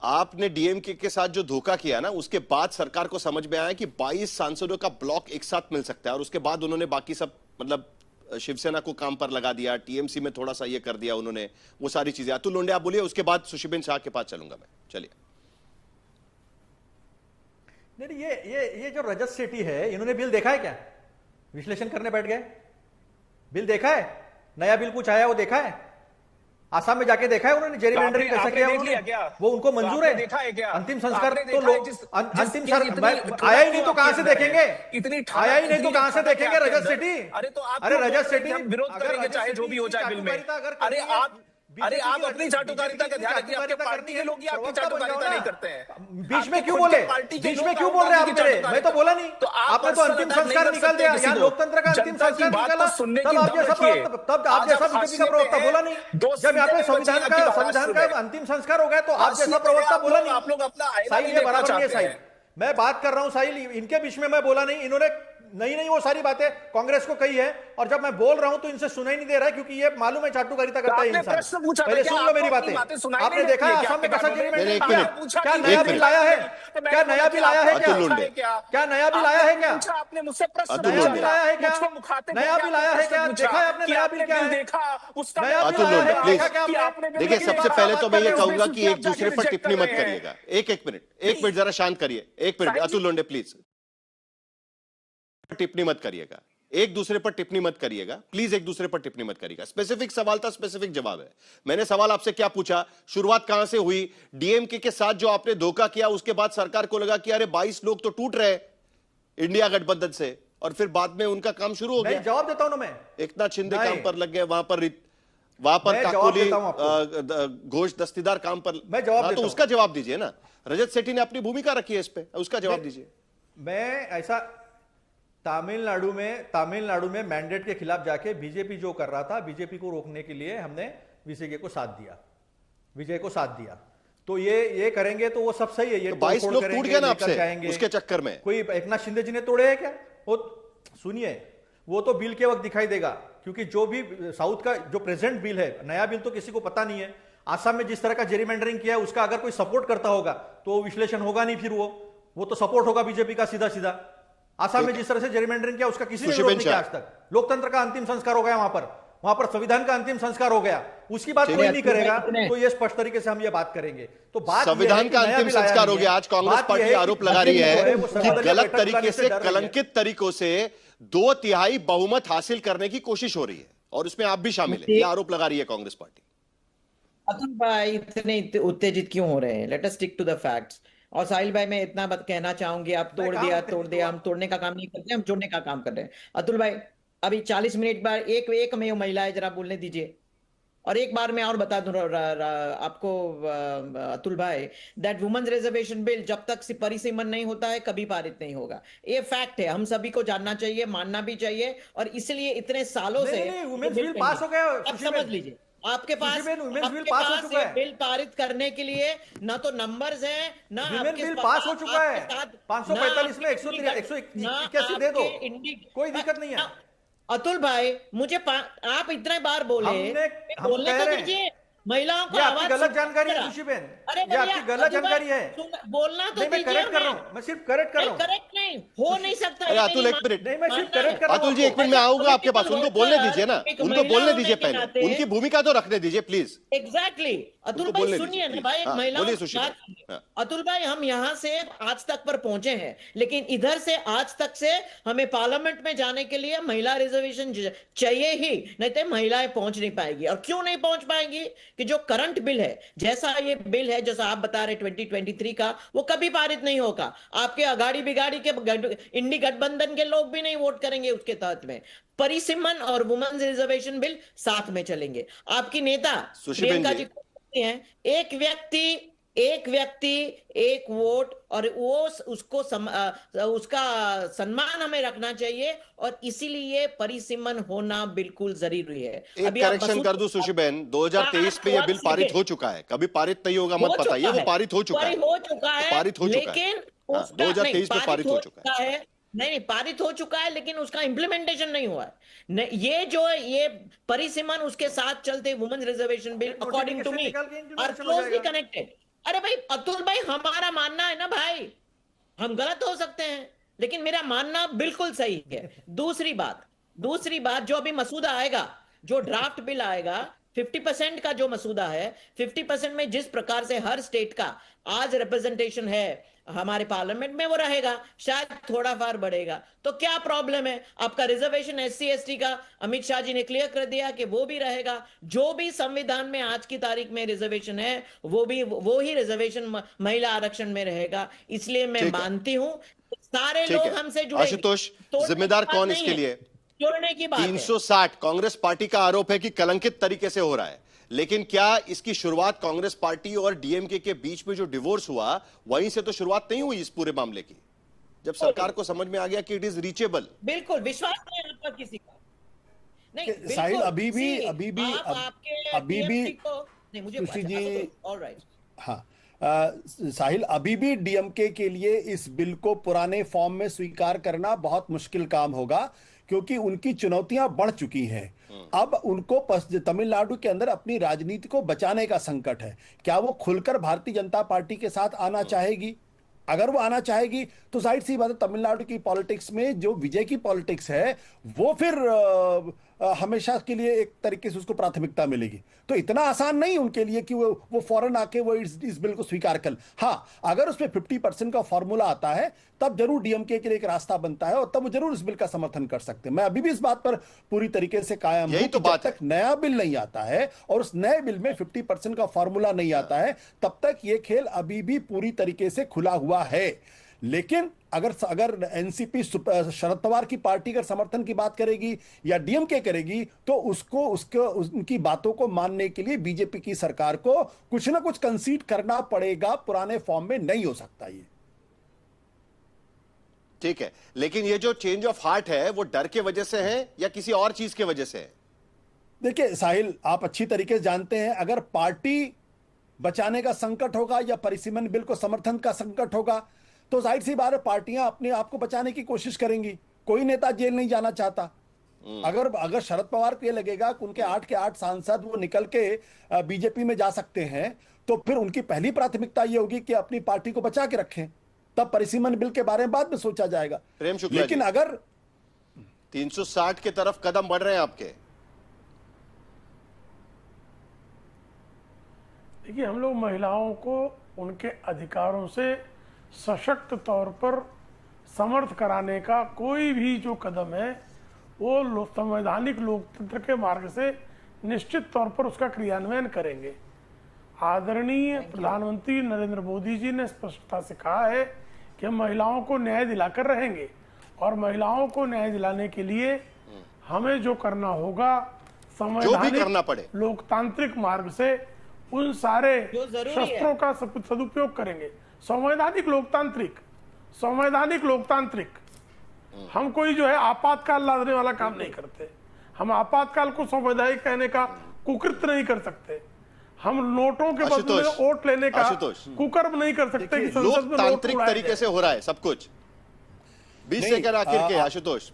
आपने डीएमके के साथ जो धोखा किया ना, उसके बाद सरकार को समझ में आया कि 22 सांसदों का ब्लॉक एक साथ मिल सकता है, और उसके बाद उन्होंने बाकी सब, मतलब शिवसेना को काम पर लगा दिया, टीएमसी में थोड़ा सा ये कर दिया उन्होंने, वो सारी चीजें। अतुल लोंढे आप बोलिए, उसके बाद सुशीबेन शाह के पास चलूंगा मैं। चलिए। नहीं, ये जो रजत सेठी है, इन्होंने बिल देखा है क्या? विश्लेषण करने बैठ गए। बिल देखा है? नया बिल कुछ आया वो देखा है? आसाम में जाके देखा है उन्होंने जेरीमेंडरिंग कैसा किया उन्होंने? वो उनको मंजूर है? देखा है क्या? अंतिम संस्कार तो लोग अंतिम आया ही नहीं तो कहां से देखेंगे? आया ही नहीं तो कहां से देखेंगे रजत सेठी? अरे रजत सेठी, विरोध करेंगे चाहे जो भी हो जाए बिल में। अरे आप अपनी चाटुकारिता का ध्यान रखिए, आपके पार्टी के लोग ही आपकी चाटुकारिता नहीं करते हैं। बीच में क्यों बोले? बीच में क्यों बोल रहे हैं आप मेरे? मैं तो बोला नहीं। तो आपने तो अंतिम संस्कार निकाल दिया, यहाँ लोकतंत्र का अंतिम संस्कार निकाला। तब आप जैसा बीजेपी का प्रवक्ता बोला नहीं। जब यहाँ पे संविधान का अंतिम संस्कार हो गया तो आप जैसा प्रवक्ता बोला नहीं। आप लोग अपना साहिल ये बराबर नहीं है। साहिल, मैं बात कर रहा हूँ साहिल, इनके बीच में मैं बोला नहीं। इन्होंने नहीं वो सारी बातें कांग्रेस को कही है, और जब मैं बोल रहा हूं तो इनसे सुना ही नहीं दे रहा है, क्योंकि ये मालूम है चाटुकारिता करता है इंसान। पहले सुन लो मेरी बातें। आपने देखा है आसाम में कैसा जेरीमेंडरिंग? क्या नया बिल आया है? क्या नया बिल आया है? क्या नया बिल आया है? क्या आपने मुझसे प्रश्न नया बिल आया है? क्या नया बिल आया है? क्या देखा है आपने नया बिल? क्या है अतुल लोंढे प्लीज देखिए, सबसे पहले तो मैं ये कहूंगा कि एक दूसरे पर टिप्पणी मत करिएगा। एक मिनट जरा शांत करिए। एक मिनट अतुल लोंढे प्लीज, टिप्पणी मत करिएगा। एक दूसरे पर टिप्पणी मत करिएगा प्लीज, एक दूसरे पर टिप्पणी मत करिएगा। स्पेसिफिक सवाल था, स्पेसिफिक जवाब है। मैंने सवाल आपसे क्या पूछा, शुरुआत कहां से हुई? डीएमके के साथ जो आपने धोखा किया, उसके बाद सरकार को लगा कि अरे 22 लोग तो टूट रहे इंडिया गठबंधन से, और फिर बाद में उनका काम शुरू हो गया। जवाब देता हूं ना मैं। एकनाथ शिंदे काम पर लग गए, वहां पर काकोली घोष दस्तीदार काम पर। मैं जवाब तो उसका जवाब दीजिए ना। रजत सेठी ने अपनी भूमिका रखी है इस पे, उसका जवाब दीजिए। मैं ऐसा तमिलनाडु में मैंडेट के खिलाफ जाके बीजेपी जो कर रहा था, बीजेपी को रोकने के लिए हमने विजय को साथ दिया। तो ये करेंगे तो वो सब सही है। ये 22 लोग टूट गए ना आपसे उसके चक्कर में। कोई एकनाथ शिंदे जी ने तोड़े हैं क्या? वो सुनिए, वो तो बिल के वक्त दिखाई देगा, क्योंकि जो भी साउथ का जो प्रेजेंट बिल है, नया बिल तो किसी को पता नहीं है। आसाम में जिस तरह का जेरीमेंडरिंग किया है, उसका अगर कोई सपोर्ट करता होगा तो विश्लेषण होगा नहीं, फिर वो तो सपोर्ट होगा बीजेपी का सीधा। आसाम में जिस तरह से जेरीमेंडरिंग किया, उसका किसी ने विरोध नहीं किया आज तक। लोकतंत्र का अंतिम संस्कार हो गया वहां पर संविधान का अंतिम संस्कार हो गया। उसकी बात कोई नहीं करेगा, तो ये स्पष्ट तरीके से हम ये बात करेंगे। तो बात संविधान का अंतिम संस्कार हो गया। आज कांग्रेस पार्टी आरोप लगा रही है कि गलत तरीके से, कलंकित तरीकों से 2/3 बहुमत हासिल करने की कोशिश हो रही है, और उसमें आप भी शामिल है, ये आरोप लगा रही है कांग्रेस पार्टी। अतुल भाई इतने उत्तेजित क्यों हो रहे हैं? Let us stick to the facts. और साहिल भाई, मैं इतना बात कहना चाहूंगी, आप तोड़ दिया, हम तोड़ने का काम नहीं करते, हम जोड़ने का काम कर रहे हैं। अतुल भाई, अभी 40 मिनट बाद एक एक में महिला है, जरा बोलने दीजिए। और एक बार मैं और बता दूं आपको अतुल भाई, दैट वुमेन्स रिजर्वेशन बिल जब तक परिसीमन नहीं होता है कभी पारित नहीं होगा। ये फैक्ट है, हम सभी को जानना चाहिए, मानना भी चाहिए। और इसलिए इतने सालों से वुमेन्स बिल पास हो गया। आप समझ लीजिए, आपके पास ये बिल पारित करने के लिए ना तो नंबर्स है, ना आपके बिल पास हो चुका है। 545 में 181 दे दो, कोई दिक्कत नहीं है। अतुल भाई, मुझे आप इतने बार बोले, बोलने तो दीजिए। महिलाओं को आपकी गलत जानकारी है खुशी बहन, ये आपकी गलत जानकारी है। बोलना तो मैं करेक्ट कर रहा हूँ, मैं सिर्फ करेक्ट कर रहा हूँ। करेक्ट नहीं हो नहीं सकता। अतुल एक मिनट, नहीं मैं सिर्फ करेक्ट कर रहा हूँ। अतुल जी एक मिनट में आऊंगा आपके पास, उनको बोलने दीजिए ना, उनको बोलने दीजिए, पहले उनकी भूमिका तो रखने दीजिए प्लीज। एग्जैक्टली अतुल भाई, सुनिए ना भाई, महिलाओं। अतुल भाई, हम यहाँ से आज तक पर पहुंचे हैं, लेकिन इधर से आज तक से हमें पार्लियामेंट में जाने के लिए महिला रिजर्वेशन चाहिए ही, नहीं तो महिलाएं पहुंच नहीं पाएगी। और क्यों नहीं पहुंच पाएंगी? कि जो करंट बिल है, जैसा ये बिल है, जैसा आप बता रहे 2023 का, वो कभी पारित नहीं होगा। आपके अगाड़ी बिगाड़ी के इंडी गठबंधन के लोग भी नहीं वोट करेंगे उसके तहत में। परिसीमन और वुमेन्स रिजर्वेशन बिल साथ में चलेंगे। आपकी नेता प्रियंका जी हैं, एक व्यक्ति एक वोट, और वो उसका सम्मान हमें रखना चाहिए, और इसीलिए परिसीमन होना बिल्कुल जरूरी है। एक करेक्शन कर दूं सुशी बहन, 2023 में यह बिल पारित हो चुका है, कभी पारित नहीं होगा मत बताइए, वो पारित हो चुका है, लेकिन 2023 में पारित हो चुका है। नहीं, पारित हो चुका है, लेकिन उसका इंप्लीमेंटेशन नहीं हुआ है। ये परिसीमन उसके साथ चलते women reservation bill according to me are closely connected. अरे भाई अतुल भाई, हमारा मानना है ना भाई, हम गलत हो सकते हैं, लेकिन मेरा मानना बिल्कुल सही है। दूसरी बात, जो अभी मसूदा आएगा, जो ड्राफ्ट बिल आएगा, 50% का जो मसूदा है, 50% में जिस प्रकार से हर स्टेट का आज रिप्रेजेंटेशन है हमारे पार्लियामेंट में, वो रहेगा, शायद थोड़ा फार बढ़ेगा। तो क्या प्रॉब्लम है? आपका रिजर्वेशन SC ST का अमित शाह जी ने क्लियर कर दिया कि वो भी रहेगा। जो भी संविधान में आज की तारीख में रिजर्वेशन है, वो ही रिजर्वेशन महिला आरक्षण में रहेगा। इसलिए मैं मानती हूं सारे लोग हमसे जुड़े। आशुतोष, जिम्मेदार कौन इसके लिए? जोड़ने की बात है। 360 कांग्रेस पार्टी का आरोप है कि कलंकित तरीके से हो रहा है, लेकिन क्या इसकी शुरुआत कांग्रेस पार्टी और DMK के बीच में जो डिवोर्स हुआ, वहीं से तो शुरुआत नहीं हुई इस पूरे मामले की? जब सरकार को समझ में आ गया कि इट इज रीचेबल। बिल्कुल विश्वास नहीं है आपका किसी का। नहीं, साहिल, अभी भी नहीं, मुझे जी, ऑलराइट, हाँ साहिल, अभी भी DMK के लिए इस बिल को पुराने फॉर्म में स्वीकार करना बहुत मुश्किल काम होगा, क्योंकि उनकी चुनौतियां बढ़ चुकी हैं। अब उनको तमिलनाडु के अंदर अपनी राजनीति को बचाने का संकट है। क्या वो खुलकर भारतीय जनता पार्टी के साथ आना चाहेगी? अगर वो आना चाहेगी तो जाहिर सी बात है, तमिलनाडु की पॉलिटिक्स में जो विजय की पॉलिटिक्स है, वो फिर हमेशा के लिए एक तरीके से उसको प्राथमिकता मिलेगी। तो इतना आसान नहीं उनके लिए कि वो फौरन आके वो इस बिल को स्वीकार कर। हाँ, अगर उसमें 50% का फॉर्मूला आता है, तब जरूर DMK के लिए एक रास्ता बनता है, और तब वो जरूर इस बिल का समर्थन कर सकते हैं। मैं अभी भी इस बात पर पूरी तरीके से कायम हूं, जब तक नया बिल नहीं आता है और उस नए बिल में 50% का फॉर्मूला नहीं आता है, तब तक ये खेल अभी भी पूरी तरीके से खुला हुआ है। लेकिन अगर NCP शरद पवार की पार्टी अगर समर्थन की बात करेगी या DMK करेगी, तो उनकी बातों को मानने के लिए बीजेपी की सरकार को कुछ ना कुछ कंसीड करना पड़ेगा। पुराने फॉर्म में नहीं हो सकता ये। ठीक है, लेकिन ये जो चेंज ऑफ हार्ट है, वो डर के वजह से है या किसी और चीज के वजह से है? देखिए साहिल, आप अच्छी तरीके से जानते हैं, अगर पार्टी बचाने का संकट होगा या परिसीमन बिल को समर्थन का संकट होगा, तो जाहिर सी बात है पार्टियां अपने आप को बचाने की कोशिश करेंगी। कोई नेता जेल नहीं जाना चाहता। अगर शरद पवार को ये लगेगा कि उनके 8 के 8 सांसद वो निकल के बीजेपी में जा सकते हैं, तो फिर उनकी पहली प्राथमिकता ये होगी कि अपनी पार्टी को बचा के रखें, तब परिसीमन बिल के बारे में बाद में सोचा जाएगा। प्रेम शुक्ला, लेकिन अगर 360 की तरफ कदम बढ़ रहे हैं आपके? देखिए, हम लोग महिलाओं को उनके अधिकारों से सशक्त तौर पर समर्थ कराने का कोई भी जो कदम है, वो संवैधानिक लोकतंत्र के मार्ग से निश्चित तौर पर उसका क्रियान्वयन करेंगे। आदरणीय प्रधानमंत्री नरेंद्र मोदी जी ने स्पष्टता से कहा है कि हम महिलाओं को न्याय दिलाकर रहेंगे, और महिलाओं को न्याय दिलाने के लिए हमें जो करना होगा संवैधानिक लोकतांत्रिक मार्ग से उन सारे शस्त्रों का सदुपयोग करेंगे। संवैधानिक लोकतांत्रिक हम कोई जो है आपातकाल लादने वाला काम नहीं करते। हम आपातकाल को संवैधानिक कहने का कुकृत्य नहीं कर सकते। हम नोटों के बदले वोट लेने का कुकर्म नहीं कर सकते कि संसद में लोकतांत्रिक तरीके से हो रहा है सब कुछ। 20 सेकंड आखिर के आशुतोष।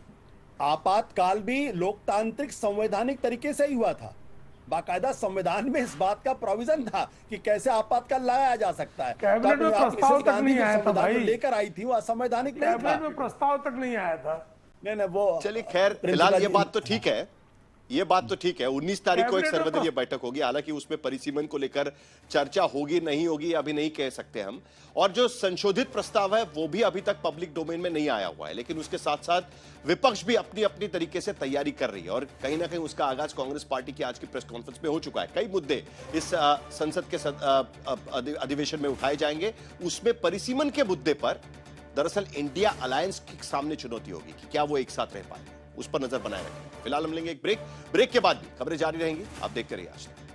आपातकाल भी लोकतांत्रिक संवैधानिक तरीके से ही हुआ था। बाकायदा संविधान में इस बात का प्रोविजन था कि कैसे आपातकाल लाया जा सकता है। कैबिनेट में प्रस्ताव तक नहीं आया था भाई, लेकर आई थी वो असंवैधानिक नहीं था। कैबिनेट में प्रस्ताव तक नहीं आया था। नहीं वो चलिए खैर, फिलहाल ये बात तो ठीक है, ये बात तो ठीक है। 19 तारीख को एक सर्वदलीय बैठक होगी, हालांकि उसमें परिसीमन को लेकर चर्चा होगी नहीं होगी अभी नहीं कह सकते हम। और जो संशोधित प्रस्ताव है वो भी अभी तक पब्लिक डोमेन में नहीं आया हुआ है, लेकिन उसके साथ साथ विपक्ष भी अपनी अपनी तरीके से तैयारी कर रही है और कहीं ना कहीं उसका आगाज कांग्रेस पार्टी की आज की प्रेस कॉन्फ्रेंस में हो चुका है। कई मुद्दे इस संसद के अधिवेशन में उठाए जाएंगे। उसमें परिसीमन के मुद्दे पर दरअसल इंडिया अलायंस के सामने चुनौती होगी कि क्या वो एक साथ रह पाए, उस पर नजर बनाए रखें। फिलहाल हम लेंगे एक ब्रेक के बाद भी खबरें जारी रहेंगी। आप देखते रहिए आज तक।